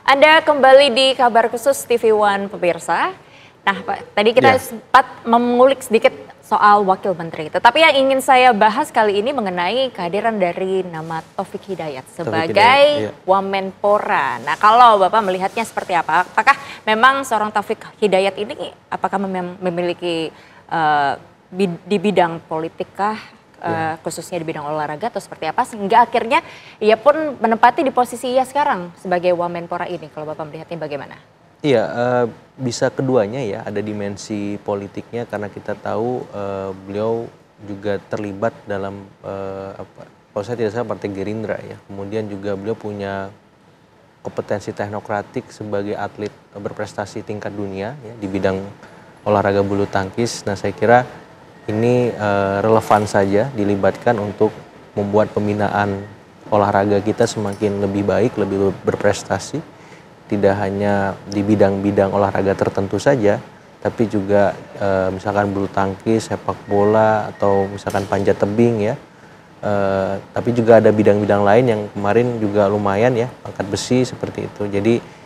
Anda kembali di Kabar Khusus TV One pemirsa. Nah Pak, tadi kita sempat mengulik sedikit soal Wakil Menteri. Tetapi yang ingin saya bahas kali ini mengenai kehadiran dari nama Taufik Hidayat sebagai Wamenpora. Nah kalau Bapak melihatnya seperti apa? Apakah memang seorang Taufik Hidayat ini apakah memiliki di bidang politik khususnya di bidang olahraga atau seperti apa sehingga akhirnya ia pun menempati di posisi ia sekarang sebagai Wamenpora ini, kalau Bapak melihatnya bagaimana? Iya, bisa keduanya ya, ada dimensi politiknya karena kita tahu beliau juga terlibat dalam kalau saya tidak salah Partai Gerindra ya, kemudian juga beliau punya kompetensi teknokratik sebagai atlet berprestasi tingkat dunia ya, di bidang olahraga bulu tangkis. Nah saya kira ini relevan saja dilibatkan untuk membuat pembinaan olahraga kita semakin lebih baik, lebih berprestasi. Tidak hanya di bidang-bidang olahraga tertentu saja, tapi juga misalkan bulu tangkis, sepak bola, atau misalkan panjat tebing ya. Tapi juga ada bidang-bidang lain yang kemarin juga lumayan ya, angkat besi seperti itu. Jadi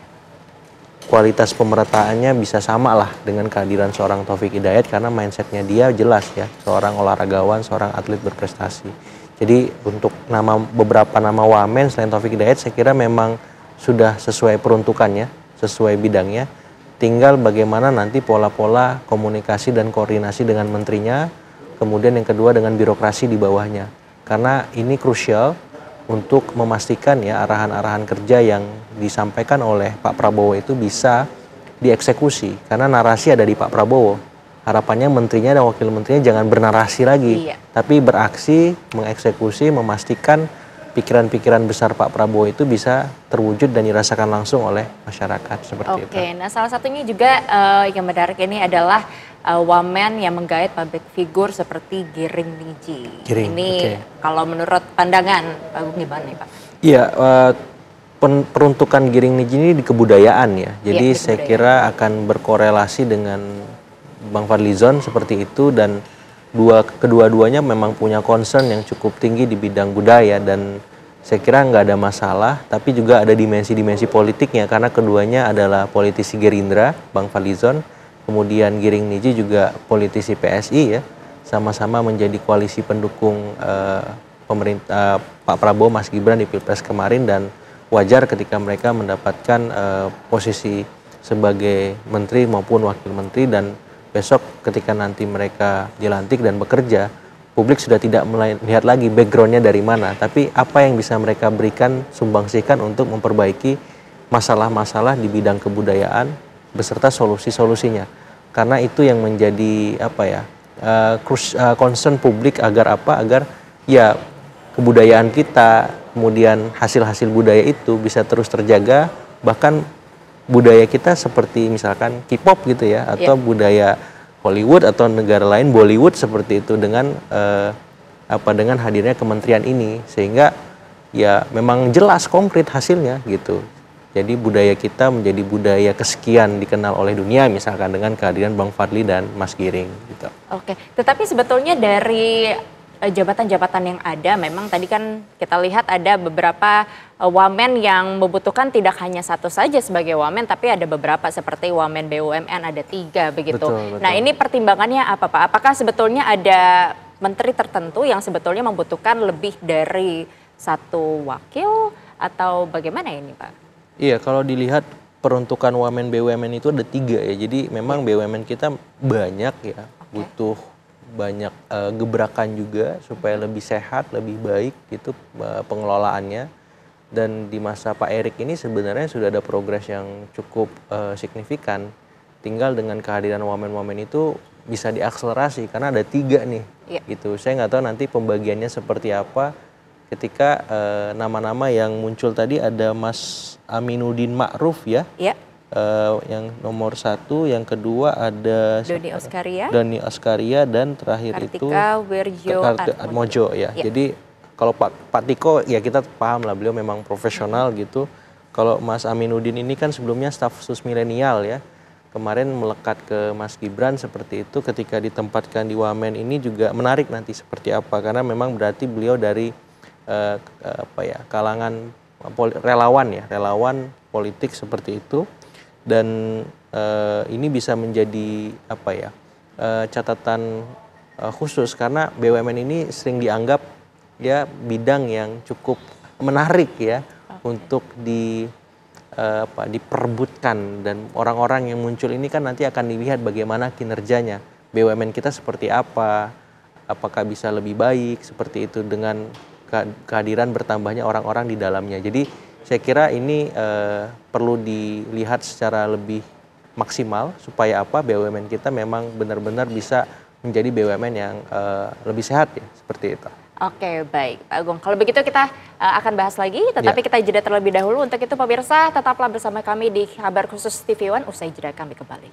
kualitas pemerataannya bisa sama lah dengan kehadiran seorang Taufik Hidayat karena mindsetnya dia jelas ya, seorang olahragawan, seorang atlet berprestasi. Jadi untuk beberapa nama wamen selain Taufik Hidayat saya kira memang sudah sesuai peruntukannya, sesuai bidangnya. Tinggal bagaimana nanti pola-pola komunikasi dan koordinasi dengan menterinya, kemudian yang kedua dengan birokrasi di bawahnya. Karena ini krusial untuk memastikan ya arahan-arahan kerja yang disampaikan oleh Pak Prabowo itu bisa dieksekusi. Karena narasi ada di Pak Prabowo. Harapannya menterinya dan wakil menterinya jangan bernarasi lagi, tapi beraksi, mengeksekusi, memastikan pikiran-pikiran besar Pak Prabowo itu bisa terwujud dan dirasakan langsung oleh masyarakat seperti itu. Oke, nah salah satunya juga yang menarik ini adalah wamen yang menggait public figure seperti Giring Niji. Ini kalau menurut pandangan Pak Agung gimana nih Pak? Iya, peruntukan Giring Niji ini di kebudayaan ya. Jadi saya kira akan berkorelasi dengan Bang Fadlizon seperti itu dan kedua-duanya memang punya concern yang cukup tinggi di bidang budaya dan saya kira nggak ada masalah, tapi juga ada dimensi-dimensi politiknya karena keduanya adalah politisi Gerindra, Bang Fadlizon, kemudian Giring Niji juga politisi PSI ya, sama-sama menjadi koalisi pendukung pemerintah Pak Prabowo, Mas Gibran di Pilpres kemarin dan wajar ketika mereka mendapatkan posisi sebagai menteri maupun wakil menteri dan besok ketika nanti mereka dilantik dan bekerja, publik sudah tidak melihat lagi backgroundnya dari mana, tapi apa yang bisa mereka berikan, sumbangsikan untuk memperbaiki masalah-masalah di bidang kebudayaan beserta solusi-solusinya. Karena itu yang menjadi concern publik agar ya kebudayaan kita, kemudian hasil-hasil budaya itu bisa terus terjaga, bahkan budaya kita seperti misalkan K-pop gitu ya, atau budaya Hollywood atau negara lain Bollywood seperti itu dengan dengan hadirnya kementerian ini sehingga ya memang jelas konkret hasilnya gitu. Jadi budaya kita menjadi budaya kesekian dikenal oleh dunia misalkan dengan kehadiran Bang Fadli dan Mas Giring gitu. Oke, tetapi sebetulnya dari jabatan-jabatan yang ada memang tadi kan kita lihat ada beberapa wamen yang membutuhkan tidak hanya satu saja sebagai wamen tapi ada beberapa seperti wamen BUMN ada 3 begitu. Betul. Nah ini pertimbangannya apa Pak? Apakah sebetulnya ada menteri tertentu yang sebetulnya membutuhkan lebih dari satu wakil atau bagaimana ini Pak? Iya kalau dilihat peruntukan wamen BUMN itu ada 3 ya, jadi memang BUMN kita banyak ya, butuh banyak gebrakan juga supaya lebih sehat, lebih baik gitu pengelolaannya. Dan di masa Pak Erik ini sebenarnya sudah ada progres yang cukup signifikan. Tinggal dengan kehadiran wamen-wamen itu bisa diakselerasi karena ada 3 nih. Gitu. Saya nggak tahu nanti pembagiannya seperti apa. Ketika nama-nama yang muncul tadi ada Mas Aminuddin Ma'ruf ya. Yang nomor 1, yang kedua ada Doni Oskaria dan terakhir Kartika Wirjoatmojo ya. Jadi kalau Pak Tiko ya kita paham lah beliau memang profesional gitu. Kalau Mas Aminuddin ini kan sebelumnya staf sus milenial ya. Kemarin melekat ke Mas Gibran seperti itu, ketika ditempatkan di Wamen ini juga menarik nanti seperti apa karena memang berarti beliau dari kalangan relawan ya, relawan politik seperti itu, dan ini bisa menjadi apa ya, catatan khusus karena BUMN ini sering dianggap ya bidang yang cukup menarik ya untuk diperebutkan, dan orang-orang yang muncul ini kan nanti akan dilihat bagaimana kinerjanya BUMN kita seperti apa, apakah bisa lebih baik seperti itu dengan kehadiran bertambahnya orang-orang di dalamnya. Jadi saya kira ini perlu dilihat secara lebih maksimal supaya apa BUMN kita memang benar-benar bisa menjadi BUMN yang lebih sehat ya, seperti itu. Oke, baik Pak Agung. Kalau begitu kita akan bahas lagi, tetapi kita jeda terlebih dahulu. Untuk itu pemirsa, tetaplah bersama kami di Kabar Khusus TV One, usai jeda kami kembali.